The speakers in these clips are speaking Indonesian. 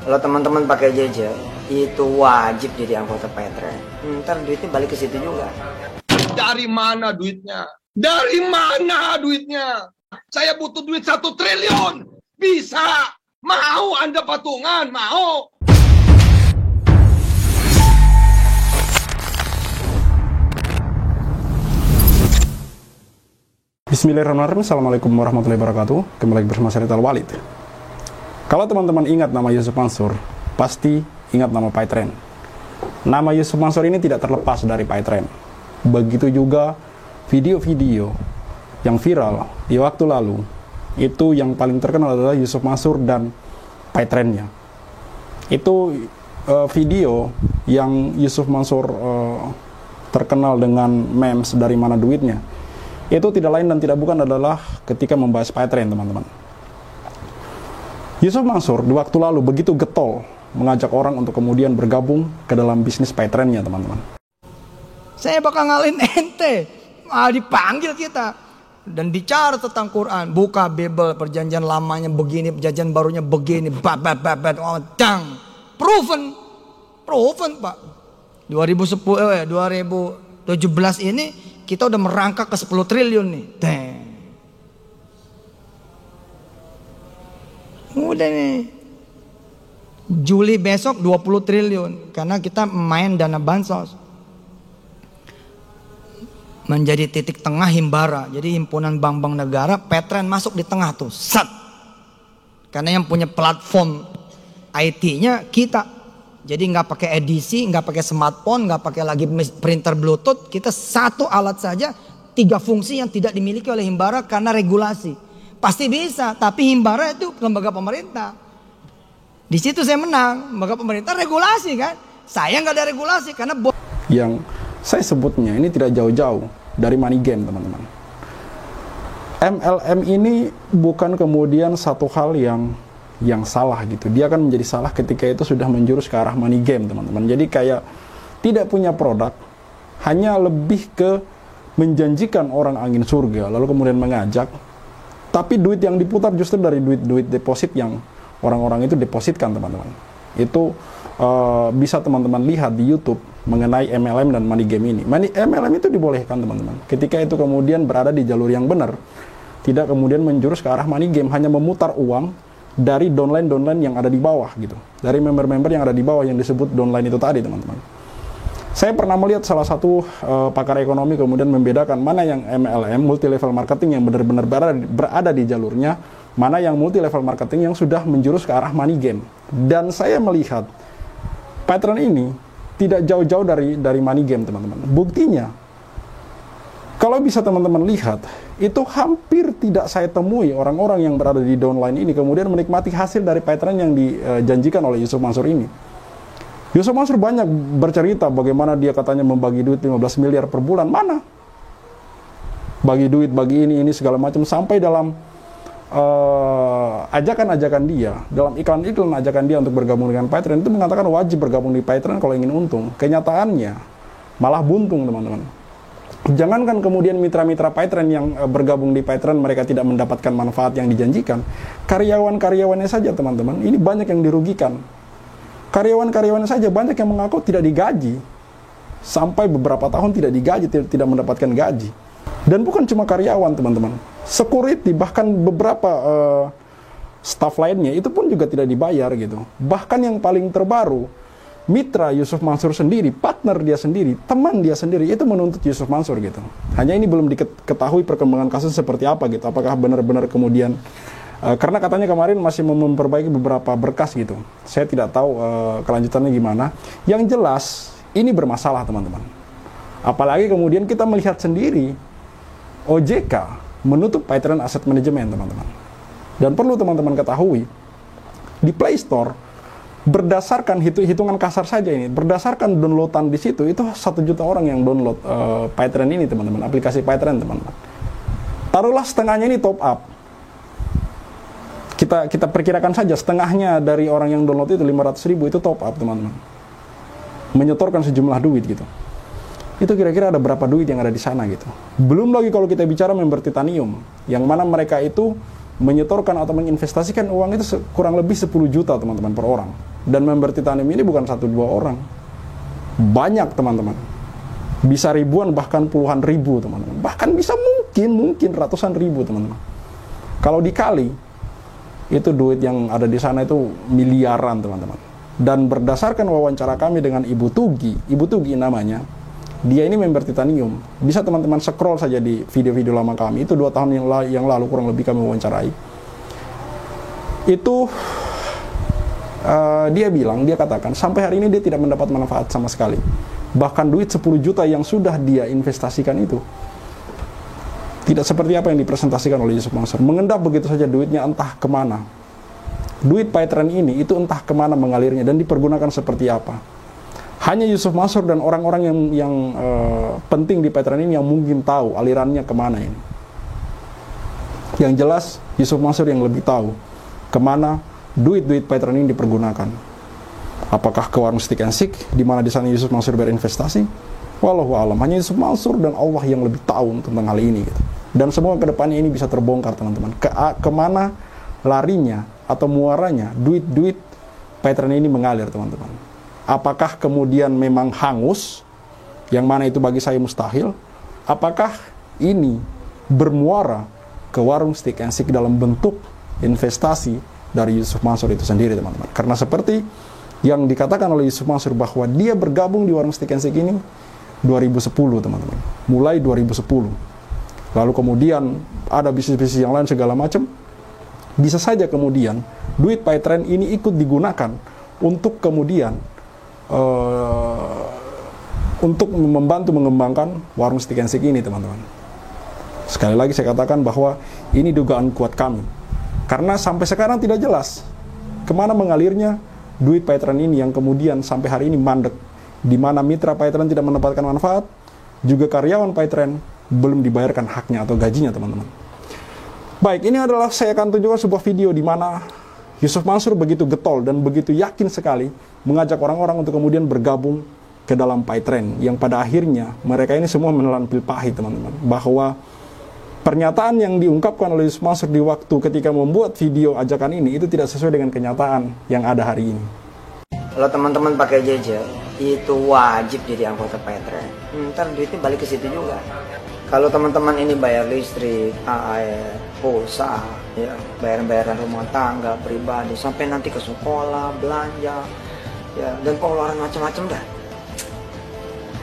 Kalau teman-teman pakai Jeje, itu wajib jadi anggota Paytrend. Ntar duitnya balik ke situ juga. Dari mana duitnya? Dari mana duitnya? Saya butuh duit 1 triliun. Bisa. Mau Anda patungan? Mau. Bismillahirrahmanirrahim. Assalamualaikum warahmatullahi wabarakatuh. Kembali lagi bersama saya Rizal Walid. Kalau teman-teman ingat nama Yusuf Mansur, pasti ingat nama Paytrend. Nama Yusuf Mansur ini tidak terlepas dari Paytrend. Begitu juga video-video yang viral di waktu lalu. Itu yang paling terkenal adalah Yusuf Mansur dan Paytrendnya. Itu video yang Yusuf Mansur terkenal dengan memes dari mana duitnya. Itu tidak lain dan tidak bukan adalah ketika membahas Paytrend, teman-teman. Yusuf Mansur di waktu lalu begitu getol mengajak orang untuk kemudian bergabung ke dalam bisnis Paytrendnya, teman-teman. Saya bakal ngalin ente, dipanggil kita dan bicara tentang Quran, buka Bible, perjanjian lamanya begini, perjanjian barunya begini, proven Pak. 2017 ini kita udah merangkak ke 10 triliun nih. Udah nih. Juli besok 20 triliun karena kita main dana bansos. Menjadi titik tengah Himbara. Jadi himpunan bank-bank negara, Paytrend masuk di tengah tuh. Sat. Karena yang punya platform IT-nya kita. Jadi nggak pakai edisi, nggak pakai smartphone, nggak pakai lagi printer Bluetooth. Kita satu alat saja, 3 fungsi yang tidak dimiliki oleh Himbara karena regulasi. Pasti bisa, tapi Himbara itu lembaga pemerintah. Di situ saya menang, lembaga pemerintah regulasi kan. Saya nggak ada regulasi karena yang saya sebutnya ini tidak jauh-jauh dari money game, teman-teman. MLM ini bukan kemudian satu hal yang salah gitu. Dia akan menjadi salah ketika itu sudah menjurus ke arah money game, teman-teman. Jadi kayak tidak punya produk, hanya lebih ke menjanjikan orang angin surga, lalu kemudian mengajak. Tapi duit yang diputar justru dari duit deposit yang orang-orang itu depositkan, teman-teman. Itu bisa teman-teman lihat di YouTube mengenai MLM dan money game ini. MLM itu dibolehkan, teman-teman. Ketika itu kemudian berada di jalur yang benar, tidak kemudian menjurus ke arah money game, hanya memutar uang dari downline yang ada di bawah gitu. Dari member-member yang ada di bawah yang disebut downline itu tadi, teman-teman. Saya pernah melihat salah satu pakar ekonomi kemudian membedakan mana yang MLM, multi level marketing yang benar-benar berada di jalurnya, mana yang multi level marketing yang sudah menjurus ke arah money game. Dan saya melihat Paytrend ini tidak jauh-jauh dari money game, teman-teman. Buktinya, kalau bisa teman-teman lihat, itu hampir tidak saya temui orang-orang yang berada di downline ini kemudian menikmati hasil dari Paytrend yang dijanjikan oleh Yusuf Mansur ini. Yusuf Mansur banyak bercerita bagaimana dia katanya membagi duit 15 miliar per bulan. Mana? Bagi duit, bagi ini segala macam. Sampai dalam ajakan-ajakan dia, dalam iklan-iklan ajakan dia untuk bergabung dengan Paytrend, itu mengatakan wajib bergabung di Paytrend kalau ingin untung. Kenyataannya malah buntung, teman-teman. Jangankan kemudian mitra-mitra Paytrend yang bergabung di Paytrend mereka tidak mendapatkan manfaat yang dijanjikan. Karyawan-karyawannya saja, teman-teman, ini banyak yang dirugikan. Karyawan-karyawannya saja banyak yang mengaku tidak digaji. Sampai beberapa tahun tidak digaji, tidak mendapatkan gaji. Dan bukan cuma karyawan, teman-teman. Security, bahkan beberapa staff lainnya, itu pun juga tidak dibayar gitu. Bahkan yang paling terbaru, mitra Yusuf Mansur sendiri, partner dia sendiri, teman dia sendiri, itu menuntut Yusuf Mansur gitu. Hanya ini belum diketahui perkembangan kasus seperti apa gitu. Apakah benar-benar kemudian karena katanya kemarin masih memperbaiki beberapa berkas gitu. Saya tidak tahu kelanjutannya gimana. Yang jelas ini bermasalah, teman-teman. Apalagi kemudian kita melihat sendiri OJK menutup Paytrend Asset Management, teman-teman. Dan perlu teman-teman ketahui, di Play Store berdasarkan hitungan kasar saja ini, berdasarkan downloadan di situ itu 1 juta orang yang download Paytrend ini, teman-teman. Aplikasi Paytrend, teman-teman. Taruhlah setengahnya ini top up. Kita perkirakan saja setengahnya dari orang yang download itu 500.000 itu top up, teman-teman. Menyetorkan sejumlah duit gitu. Itu kira-kira ada berapa duit yang ada di sana gitu. Belum lagi kalau kita bicara member Titanium, yang mana mereka itu menyetorkan atau menginvestasikan uang itu kurang lebih 10 juta, teman-teman, per orang. Dan member titanium ini bukan 1-2 orang. Banyak teman-teman. Bisa ribuan bahkan puluhan ribu teman-teman. Bahkan bisa mungkin ratusan ribu teman-teman. Kalau dikali, itu duit yang ada di sana itu miliaran teman-teman. Dan berdasarkan wawancara kami dengan Ibu Tugi namanya, dia ini member titanium. Bisa teman-teman scroll saja di video-video lama kami. Itu 2 tahun yang lalu kurang lebih kami wawancarai. Itu dia katakan sampai hari ini dia tidak mendapat manfaat sama sekali. Bahkan duit 10 juta yang sudah dia investasikan itu tidak seperti apa yang dipresentasikan oleh Yusuf Mansur. Mengendap begitu saja duitnya entah kemana. Duit Paytrend ini itu entah kemana mengalirnya dan dipergunakan seperti apa. Hanya Yusuf Mansur dan orang-orang yang penting di Paytrend ini yang mungkin tahu alirannya kemana ini. Yang jelas Yusuf Mansur yang lebih tahu kemana duit-duit Paytrend ini dipergunakan. Apakah ke warung Stick and Stick, di mana di sana Yusuf Mansur berinvestasi? Wallahu alam. Hanya Yusuf Mansur dan Allah yang lebih tahu tentang hal ini. Gitu. Dan semua kedepannya ini bisa terbongkar teman-teman. Kemana larinya atau muaranya duit-duit Paytrend ini mengalir teman-teman. Apakah kemudian memang hangus, yang mana itu bagi saya mustahil? Apakah ini bermuara ke warung Stick and Stick dalam bentuk investasi dari Yusuf Mansur itu sendiri teman-teman. Karena seperti yang dikatakan oleh Yusuf Mansur bahwa dia bergabung di warung Stick and Stick ini 2010 teman-teman. Mulai 2010. Lalu kemudian ada bisnis-bisnis yang lain segala macam. Bisa saja kemudian duit Paytrend ini ikut digunakan untuk kemudian untuk membantu mengembangkan warung Stick and Stick ini teman-teman. Sekali lagi saya katakan bahwa ini dugaan kuat kami. Karena sampai sekarang tidak jelas kemana mengalirnya duit Paytrend ini yang kemudian sampai hari ini mandek. Di mana mitra Paytrend tidak mendapatkan manfaat, juga karyawan Paytrend belum dibayarkan haknya atau gajinya teman-teman. Baik, ini adalah saya akan tunjukkan sebuah video di mana Yusuf Mansur begitu getol dan begitu yakin sekali mengajak orang-orang untuk kemudian bergabung ke dalam Paytrend. Yang pada akhirnya mereka ini semua menelan pil pahit teman-teman. Bahwa pernyataan yang diungkapkan oleh Yusuf Mansur di waktu ketika membuat video ajakan ini itu tidak sesuai dengan kenyataan yang ada hari ini. Kalau teman-teman pakai JJ, itu wajib jadi anggota Paytrend. Ntar duitnya balik ke situ juga. Kalau teman-teman ini bayar listrik, air, pulsa, ya, bayaran rumah tangga, pribadi, sampai nanti ke sekolah, belanja, ya, dan pengeluaran macam-macam dah.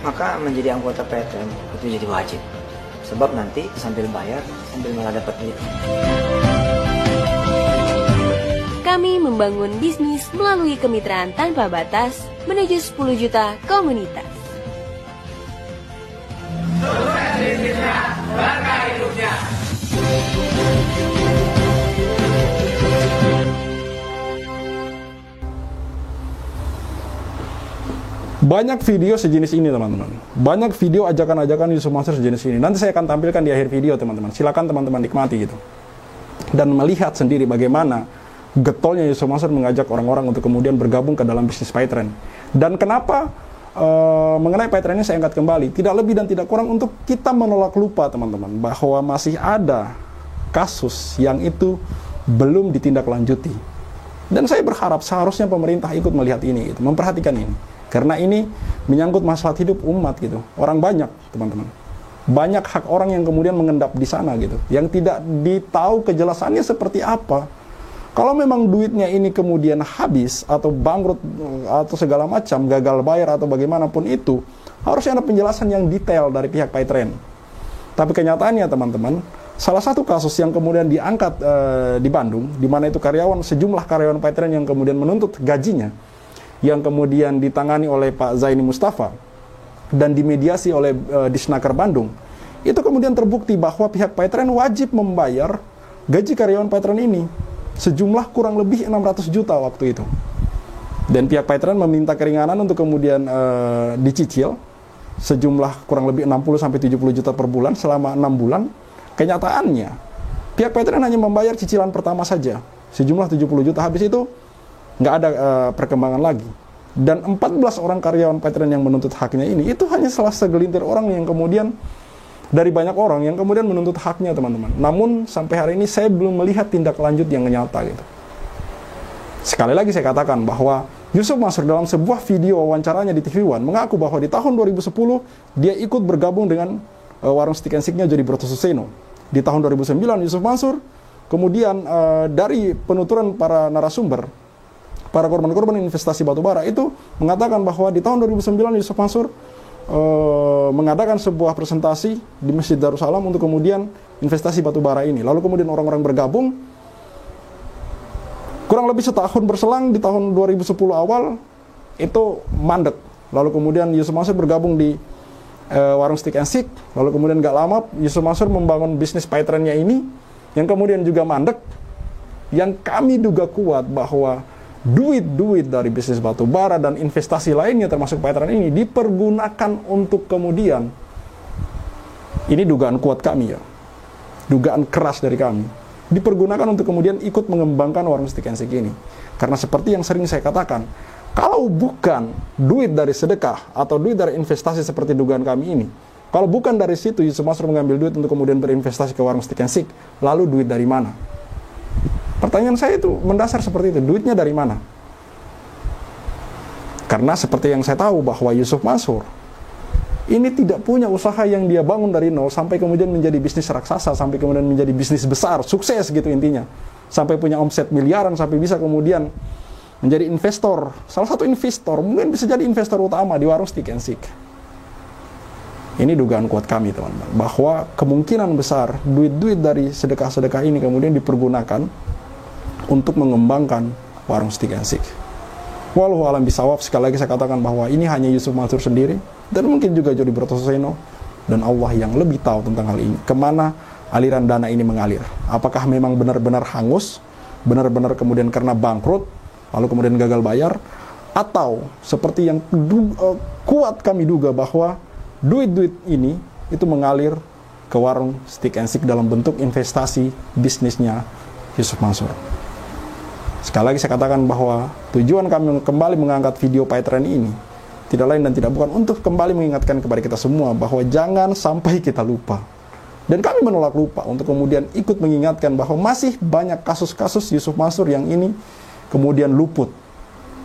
Maka menjadi anggota Paytrend itu jadi wajib. Sebab nanti sambil bayar, sambil malah dapat duit. Kami membangun bisnis melalui kemitraan tanpa batas menuju 10 juta komunitas. Sukses bisnisnya, berkah hidupnya. Banyak video sejenis ini teman-teman. Banyak video ajakan-ajakan Yusuf Mansur sejenis ini. Nanti saya akan tampilkan di akhir video teman-teman. Silakan teman-teman nikmati gitu. Dan melihat sendiri bagaimana getolnya Yusuf Mansur mengajak orang-orang untuk kemudian bergabung ke dalam bisnis Paytrend. Dan kenapa mengenai Paytrend ini saya angkat kembali. Tidak lebih dan tidak kurang untuk kita menolak lupa teman-teman. Bahwa masih ada kasus yang itu belum ditindaklanjuti. Dan saya berharap seharusnya pemerintah ikut melihat ini gitu, memperhatikan ini. Karena ini menyangkut masalah hidup umat gitu. Orang banyak, teman-teman. Banyak hak orang yang kemudian mengendap di sana gitu. Yang tidak ditahu kejelasannya seperti apa. Kalau memang duitnya ini kemudian habis atau bangkrut atau segala macam, gagal bayar atau bagaimanapun itu, harusnya ada penjelasan yang detail dari pihak Paytrend. Tapi kenyataannya teman-teman, salah satu kasus yang kemudian diangkat di Bandung, di mana itu sejumlah karyawan Paytrend yang kemudian menuntut gajinya, yang kemudian ditangani oleh Pak Zaini Mustafa dan dimediasi oleh Disnaker Bandung, itu kemudian terbukti bahwa pihak Paytrend wajib membayar gaji karyawan Paytrend ini sejumlah kurang lebih 600 juta waktu itu. Dan pihak Paytrend meminta keringanan untuk kemudian dicicil sejumlah kurang lebih 60-70 juta per bulan selama 6 bulan. Kenyataannya pihak Paytrend hanya membayar cicilan pertama saja sejumlah 70 juta. Habis itu nggak ada perkembangan lagi. Dan 14 orang karyawan Paytrend yang menuntut haknya ini, itu hanya salah segelintir orang yang kemudian, dari banyak orang yang kemudian menuntut haknya teman-teman. Namun sampai hari ini saya belum melihat tindak lanjut yang nyata gitu. Sekali lagi saya katakan bahwa Yusuf Mansur dalam sebuah video wawancaranya di TV One mengaku bahwa di tahun 2010 dia ikut bergabung dengan warung Stick and Stick-nya Jody Broto Suseno. Di tahun 2009 Yusuf Mansur kemudian dari penuturan para narasumber, para korban-korban investasi batubara itu mengatakan bahwa di tahun 2009 Yusuf Mansur mengadakan sebuah presentasi di Masjid Darussalam untuk kemudian investasi batubara ini. Lalu kemudian orang-orang bergabung. Kurang lebih setahun berselang di tahun 2010 awal itu mandek. Lalu kemudian Yusuf Mansur bergabung di warung Stick and Stick. Lalu kemudian gak lama Yusuf Mansur membangun bisnis Paytrend-nya ini yang kemudian juga mandek. Yang kami duga kuat bahwa duit-duit dari bisnis batubara dan investasi lainnya termasuk Paytrend ini dipergunakan untuk kemudian, ini dugaan kuat kami ya, dugaan keras dari kami, dipergunakan untuk kemudian ikut mengembangkan warung Stick and Stick ini. Karena seperti yang sering saya katakan, kalau bukan duit dari sedekah atau duit dari investasi seperti dugaan kami ini, kalau bukan dari situ Yusuf Mansur mengambil duit untuk kemudian berinvestasi ke warung Stick and Stick, lalu duit dari mana? Pertanyaan saya itu mendasar seperti itu, duitnya dari mana? Karena seperti yang saya tahu bahwa Yusuf Mansur ini tidak punya usaha yang dia bangun dari nol sampai kemudian menjadi bisnis raksasa, sampai kemudian menjadi bisnis besar, sukses gitu intinya. Sampai punya omset miliaran, sampai bisa kemudian menjadi investor. Salah satu investor, mungkin bisa jadi investor utama di warung Stick and Stick. Ini dugaan kuat kami teman-teman, bahwa kemungkinan besar duit-duit dari sedekah-sedekah ini kemudian dipergunakan untuk mengembangkan warung Stick and Stick. Wallahu a'lam bishawab. Sekali lagi saya katakan bahwa ini hanya Yusuf Mansur sendiri dan mungkin juga Jody Broto Suseno dan Allah yang lebih tahu tentang hal ini. Kemana aliran dana ini mengalir? Apakah memang benar-benar hangus, benar-benar kemudian karena bangkrut, lalu kemudian gagal bayar, atau seperti yang kuat kami duga bahwa duit-duit ini itu mengalir ke warung Stick and Stick dalam bentuk investasi bisnisnya Yusuf Mansur. Sekali lagi saya katakan bahwa tujuan kami kembali mengangkat video Paytrend ini tidak lain dan tidak bukan untuk kembali mengingatkan kepada kita semua bahwa jangan sampai kita lupa. Dan kami menolak lupa untuk kemudian ikut mengingatkan bahwa masih banyak kasus-kasus Yusuf Mansur yang ini kemudian luput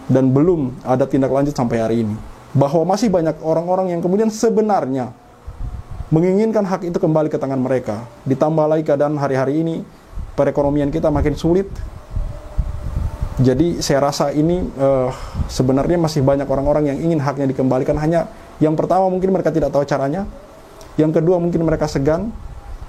dan belum ada tindak lanjut sampai hari ini. Bahwa masih banyak orang-orang yang kemudian sebenarnya menginginkan hak itu kembali ke tangan mereka. Ditambah lagi keadaan hari-hari ini perekonomian kita makin sulit. Jadi saya rasa ini sebenarnya masih banyak orang-orang yang ingin haknya dikembalikan. Hanya yang pertama mungkin mereka tidak tahu caranya, yang kedua mungkin mereka segan,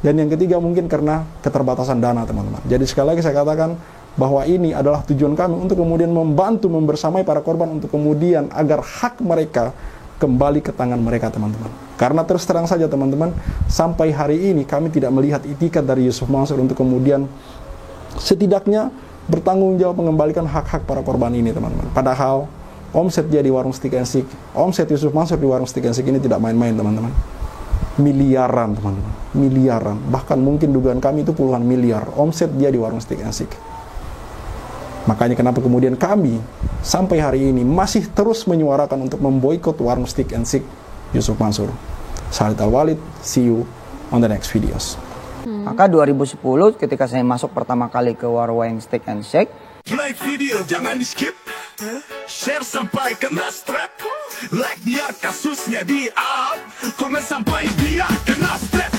dan yang ketiga mungkin karena keterbatasan dana teman-teman. Jadi sekali lagi saya katakan bahwa ini adalah tujuan kami untuk kemudian membantu membersamai para korban untuk kemudian agar hak mereka kembali ke tangan mereka teman-teman. Karena terus terang saja teman-teman, sampai hari ini kami tidak melihat itikat dari Yusuf Mansur untuk kemudian setidaknya bertanggung jawab mengembalikan hak-hak para korban ini teman-teman. Padahal omset dia di warung Stick and Stick, omset Yusuf Mansur di warung Stick and Stick ini tidak main-main teman-teman. Miliaran teman-teman, miliaran. Bahkan mungkin dugaan kami itu puluhan miliar omset dia di warung Stick and Stick. Makanya kenapa kemudian kami sampai hari ini masih terus menyuarakan untuk memboikot warung Stick and Stick Yusuf Mansur. Khalid Al-Walid, see you on the next videos. Maka 2010 ketika saya masuk pertama kali ke warung Stick and Stick, like video jangan di skip, share sampai kena strap, like dia kasusnya di up, komen sampai dia kena strap.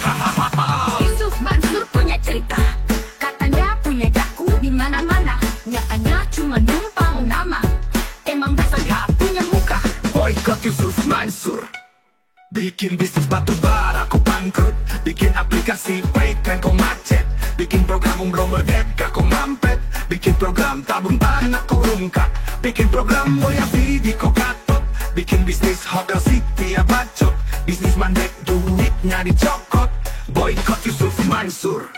Yusuf Mansur punya cerita, katanya punya jaku di mana-mana, nyatanya cuma numpang nama, emang dasar gak punya muka. Boykot Yusuf Mansur, bikin bisnis batu bara aku bangkrut, bikin aplikasi Paytrend kau macet, bikin program umroh merdeka kau mampet, bikin program tabung tanah kau rungkak, bikin program Moya Vidi kau katot, bikin bisnis hotel city ya bacot, bisnis mandek duitnya dicokot. Boykot Yusuf Mansur.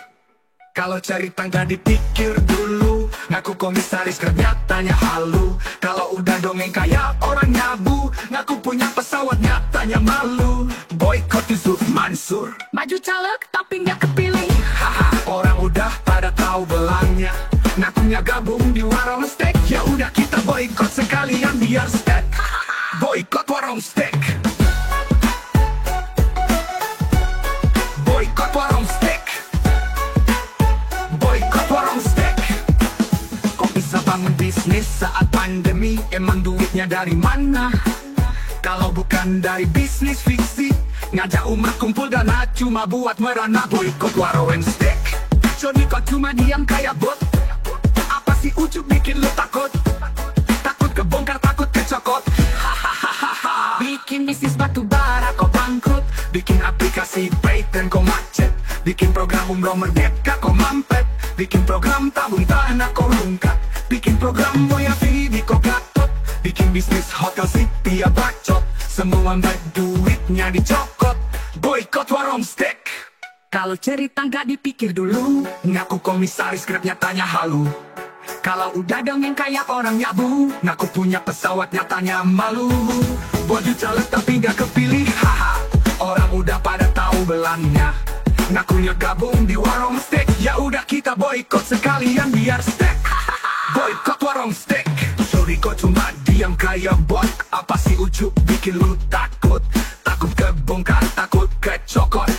Kalau cari tangga dipikir dulu, ngaku komisaris ternyatanya halu. Kalau udah dongeng kayak orang nyabu, ngaku punya pesawat nyatanya malu. Boykot Yusuf Mansur. Maju caleg tapi nggak kepilih. Haha, orang udah pada tahu belangnya, ngakunya gabung di warung steak. Ya udah kita boykot sekalian biar steak. Boykot warung steak. Boykot warung steak. Boykot warung steak. Kok bisa bangun bisnis saat pandemi? Emang Emang duitnya dari mana? Kalau bukan dari bisnis fiksi, ngajak umat kumpul dana cuma buat merana. Boykot warung steak, Johnny kok cuma diam kayak bot. Apa sih ujuk bikin lu takut? Takut kebongkar, takut kecokot. Hahaha. Bikin bisnis batu bara kok bangkrut, bikin aplikasi patent kok macet, bikin program umroh merdeka kok mampet, bikin program tabung tanah kok rungkat, bikin program moya video kok gatot, bikin bisnis hotel city ya bacot, semua baik duitnya dicokot. Boykot warung steak. Kalau cerita nggak dipikir dulu, ngaku komisaris Grabnya tanya halu. Kalau udah dongeng kayak orang nyabu, ngaku punya pesawat nyatanya malu. Baju caleg tapi nggak kepilih, haha. Orang udah pada tahu belangnya, ngakunya gabung di warung steak. Ya udah kita boykot sekalian biar steak. Boykot warung steak. Sorry kok cuma diam kayak bot. Apa sih ujuk bikin lu takut? Takut kebongkar, takut kecokot.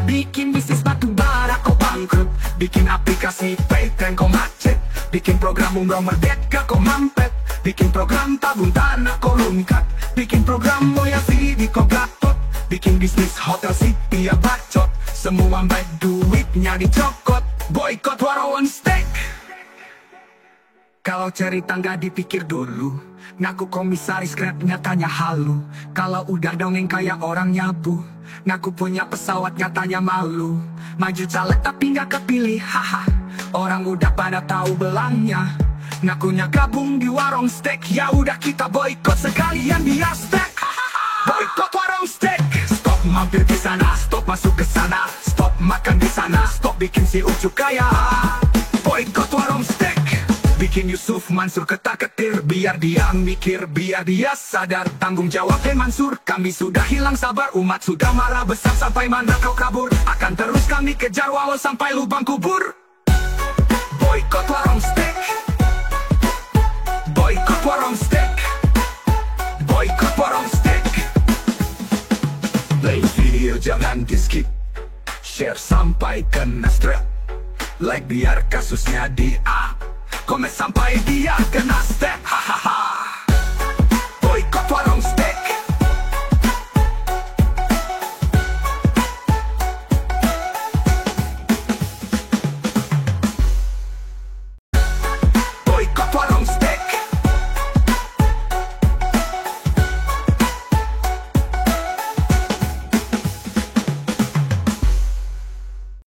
Bikin bisnis batu bara kok bangkrut, bikin aplikasi patent kok macet, bikin program umroh merdeka kok mampet, bikin program tabung tanah kok lungkat, bikin program moya video kok gatot, bikin bisnis hotel city ya bacot, semua baik duitnya dicokot. Boykot warung steak. Kalau cerita nggak dipikir dulu, ngaku komisaris Grabnya tanya halu. Kalau udah dongeng kayak orang nyabu, ngaku punya pesawat nyatanya malu. Maju caleg tapi nggak kepilih, haha. Orang udah pada tahu belangnya, ngakunya gabung di warung steak. Ya udah kita boykot sekalian biar steak. Boykot warung steak. Stop mampir di sana, stop masuk ke sana, stop makan di sana, stop bikin si ujuk kaya. Boykot warung steak. Bikin Yusuf Mansur ketar-ketir, biar dia mikir, biar dia sadar tanggung jawab. Mansur, kami sudah hilang sabar, umat sudah marah besar sampai mana kau kabur. Akan terus kami kejar walau sampai lubang kubur. Boykot warung steak. Boykot warung steak. Boykot warung steak. Play video jangan di skip, share sampai kena strap, like biar kasusnya di up, komen sampai dia kena step.